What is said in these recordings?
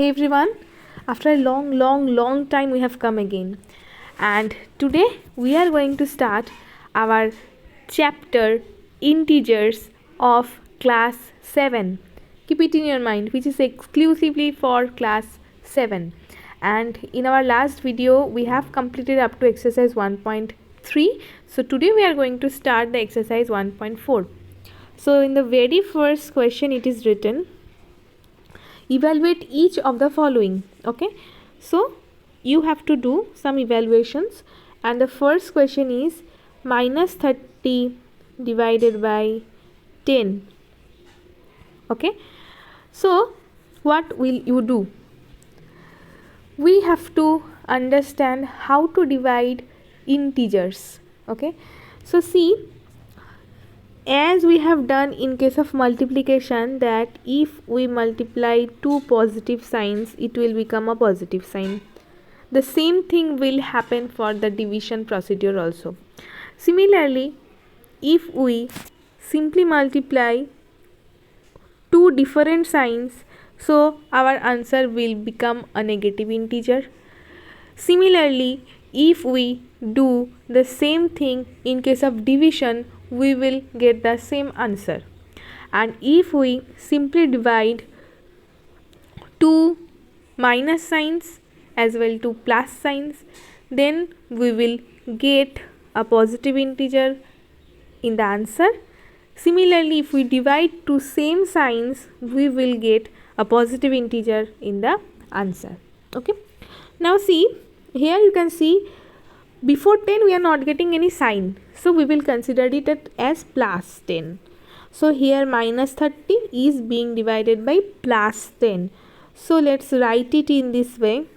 Hey everyone, after a long time we have come again, and today we are going to start our chapter Integers of class 7. Keep it in your mind, which is exclusively for class 7. And in our last video we have completed up to exercise 1.3. So today we are going to start the exercise 1.4. So in the very first question it is written, evaluate each of the following. Okay, so you have to do some evaluations, and the first question is minus 30 divided by 10. Okay, so what will you do? We have to understand how to divide integers. Okay, so see, as we have done in case of multiplication, that if we multiply two positive signs, it will become a positive sign. The same thing will happen for the division procedure also. Similarly, if we simply multiply two different signs, so our answer will become a negative integer. Similarly, if we do the same thing in case of division, we will get the same answer. And if we simply divide two minus signs as well to plus signs, then we will get a positive integer in the answer. Similarly, if we divide two same signs, we will get a positive integer in the answer. Okay, now see, here you can see before 10 we are not getting any sign, so we will consider it as plus 10. So here minus 30 is being divided by plus 10. So let's write it in this way.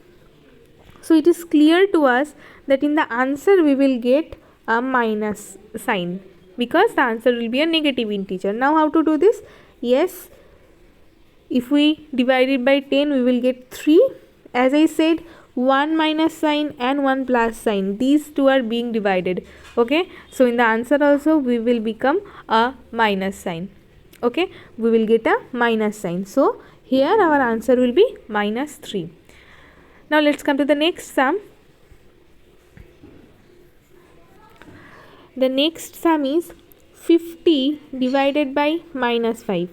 So it is clear to us that in the answer we will get a minus sign because the answer will be a negative integer. Now how to do this? Yes, if we divide it by 10 we will get 3. As I said, one minus sign and one plus sign, these two are being divided. Okay, so in the answer also we will become a minus sign. Okay, we will get a minus sign. So here our answer will be minus 3. Now let's come to the next sum. The next sum is 50 divided by minus 5.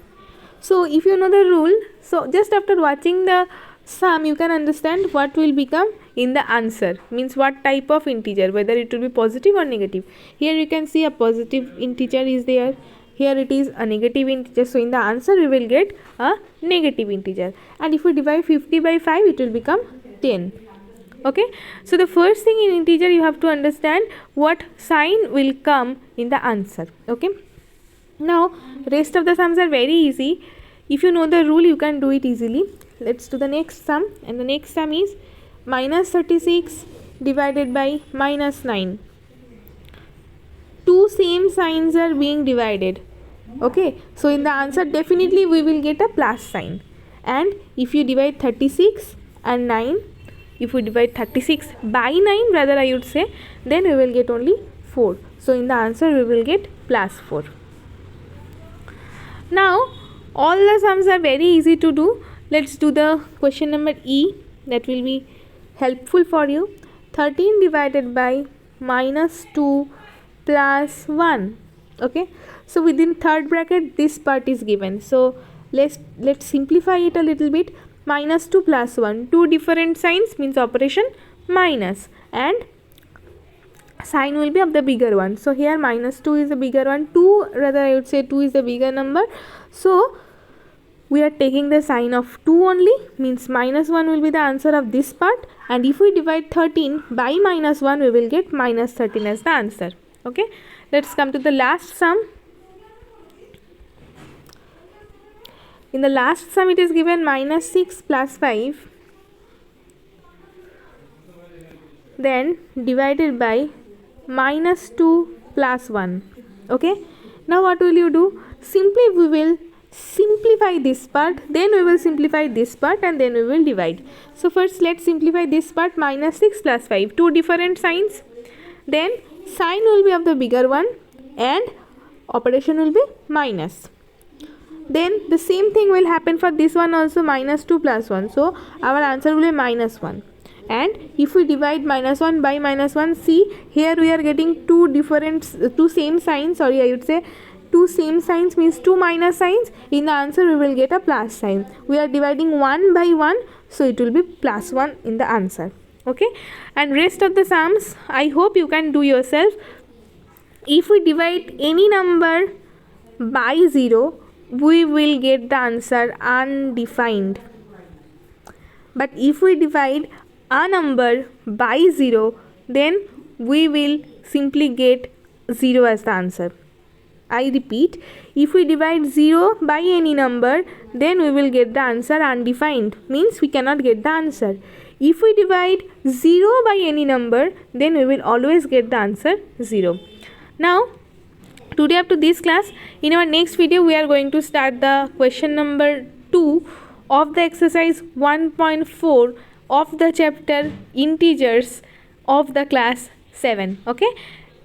So if you know the rule, so just after watching the sum you can understand what will become in the answer, means what type of integer, whether it will be positive or negative. Here you can see a positive integer is there, here it is a negative integer, so in the answer we will get a negative integer. And if we divide 50 by 5 it will become 10. Okay, so the first thing in integer you have to understand what sign will come in the answer. Okay, now rest of the sums are very easy. If you know the rule you can do it easily. Let's do the next sum, and the next sum is minus 36 divided by minus 9. Two same signs are being divided. Okay, so in the answer definitely we will get a plus sign. And if you divide 36 and 9, if we divide 36 by 9 rather I would say, then we will get only 4. So in the answer we will get plus 4. Now all the sums are very easy to do. Let's do the question number E, that will be helpful for you. 13 divided by minus 2 plus 1. Okay, so within third bracket this part is given, so let's simplify it a little bit. Minus 2 plus 1, two different signs means operation minus, and sign will be of the bigger one. So here minus 2 is the bigger one, 2 rather I would say 2 is the bigger number, so we are taking the sign of 2 only, means minus 1 will be the answer of this part. And if we divide 13 by minus 1 we will get minus 13 as the answer. Okay, let's come to the last sum. In the last sum it is given minus 6 plus 5, then divided by minus 2 plus 1. Okay, now what will you do? Simply we will simplify this part, then we will simplify this part, and then we will divide. So first let's simplify this part. Minus 6 plus 5, two different signs, then sign will be of the bigger one and operation will be minus. then the same thing will happen for this one also, minus 2 plus 1. So our answer will be minus 1. And if we divide minus 1 by minus 1, see here we are getting two same signs, sorry, I would say two same signs means two minus signs. In the answer we will get a plus sign. We are dividing 1 by 1, so it will be plus 1 in the answer. Okay, and rest of the sums I hope you can do yourself. If we divide any number by 0, we will get the answer undefined. But if we divide a number by 0, then we will simply get 0 as the answer. I repeat, if we divide 0 by any number, then we will get the answer undefined, means we cannot get the answer. If we divide 0 by any number, then we will always get the answer 0. Now, today up to this class, in our next video we are going to start the question number 2 of the exercise 1.4 of the chapter integers of the class 7. Okay,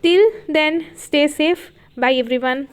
till then stay safe. Bye everyone.